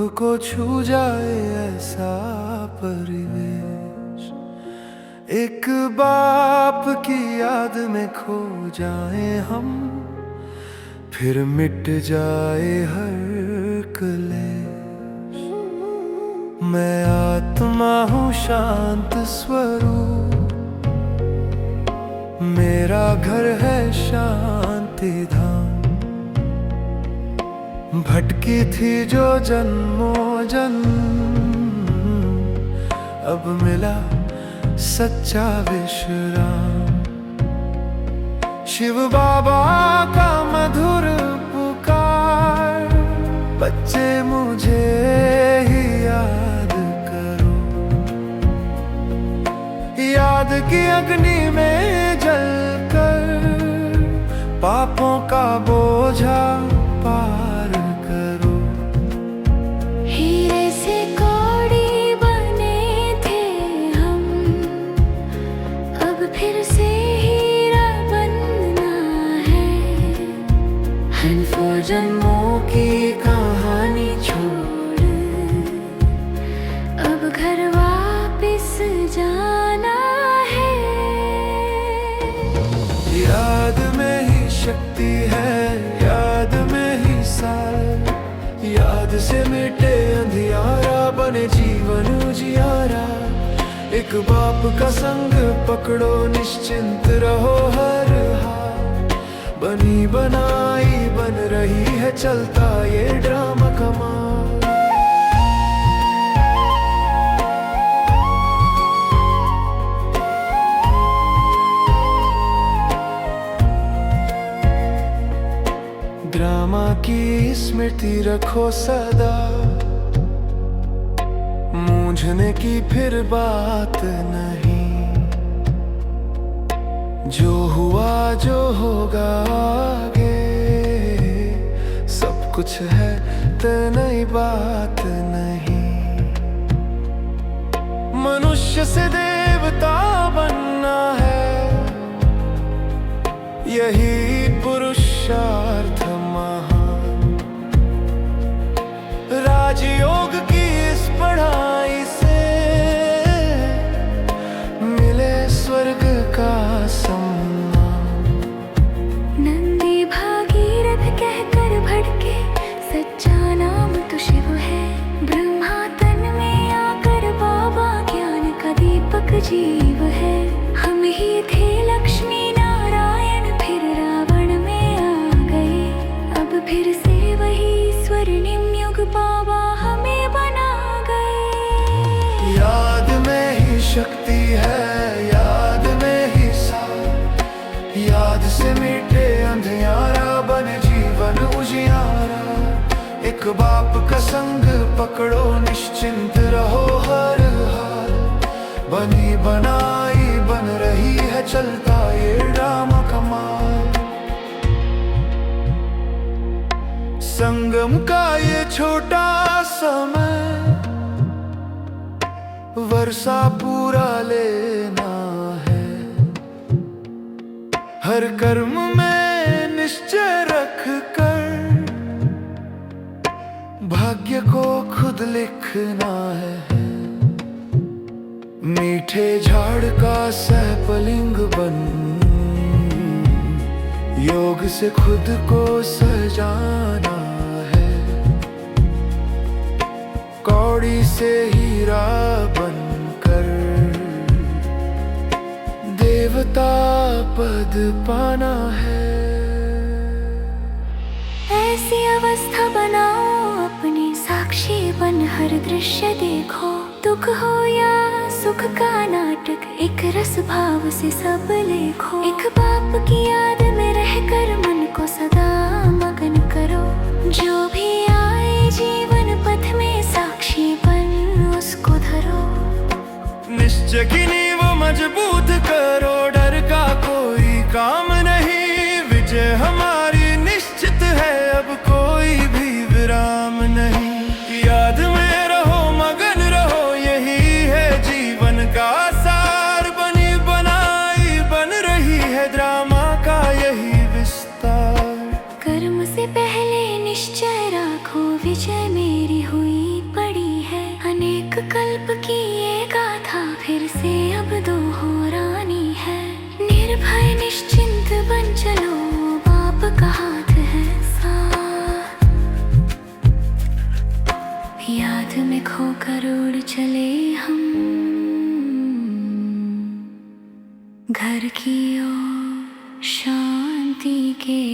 को छू जाए ऐसा परिवेश, एक बाप की याद में खो जाए हम, फिर मिट जाए हर क्लेश। मैं आत्मा हूँ शांत स्वरूप, मेरा घर है शांति धाम। भटकी थी जो जन्मों जन्म, अब मिला सच्चा विश्राम। शिव बाबा का मधुर पुकार, बच्चे मुझे ही याद करो। याद की अग्नि में जलकर पापों का बोझा पार करो। हीरे से कौड़ी बने थे हम, अब फिर से हीरा बनना है। हजारों जन्मों की कहानी छोड़, अब घर वापस जाना है। याद में ही शक्ति है, याद में ही सार। याद से मिटे अंधियारा, बने जीवन उजियारा। एक बाप का संग पकड़ो, निश्चिंत रहो हर हाल। बनी बनाई बन रही है, चलता ये ड्रामा कमाल। ड्रामा की स्मृति रखो सदा, मूंझने की फिर बात नहीं। जो हुआ जो होगा आगे, सब कुछ है तो नई बात नहीं। मनुष्य से देवता बनना है, यही पुरुषार्थ महान। राजयोग की इस पढ़ाई से मिले स्वर्ग का सम्मान। नंदी भागीरथ कहकर भड़के, सच्चा नाम तो शिव है। ब्रह्मा तन में आकर बाबा ज्ञान का दीपक जीव है। हम ही थे लक्ष्मी नारायण, फिर रावण में आ गए। अब फिर से वही स्वर्णिम युग बाबा हमें बना गए। याद में ही शक्ति है, याद में ही सार। याद से मिटे अंधियारा, बने जीवन उजियारा। एक बाप का संग पकड़ो, निश्चिंत रहो हर हाल। बनी बनाई बन रही है, चलता ये ड्रामा कमाल। संगम का ये छोटा समय, वर्षा पूरा लेना है। हर कर्म में निश्चय रख कर, भाग्य को खुद लिखना है। मीठे झाड़ का सहपलिंग बन, योग से खुद को सजाना है। कौड़ी से हीरा बनकर, देवता पद पाना है। ऐसी अवस्था बनाओ अपनी, साक्षी बन हर दृश्य देखो। दुख हो या सुख का नाटक, एक रस भाव से सब लेखो। एक बाप की याद में रहकर मन को सदा मगन करो। जो भी आए जीवन पथ में, साक्षी बन उसको धरो। निश्चय की नींव मजबूत करो, डर का कोई काम नहीं। विजय हमारी निश्चित है, अब कोई भी विराम नहीं। याद में रहो मगन रहो, यही है जीवन का सार। बनी बनाई बन रही है, ड्रामा का यही विस्तार। कर्म से पहले निश्चय राखो, विजय में एक कल्प की ये गाथा फिर से अब दोहरानी है। निर्भय निश्चिंत बन चलो, बाप का हाथ है साथ। याद में खोकर उड़ चले हम घर की ओर शांति के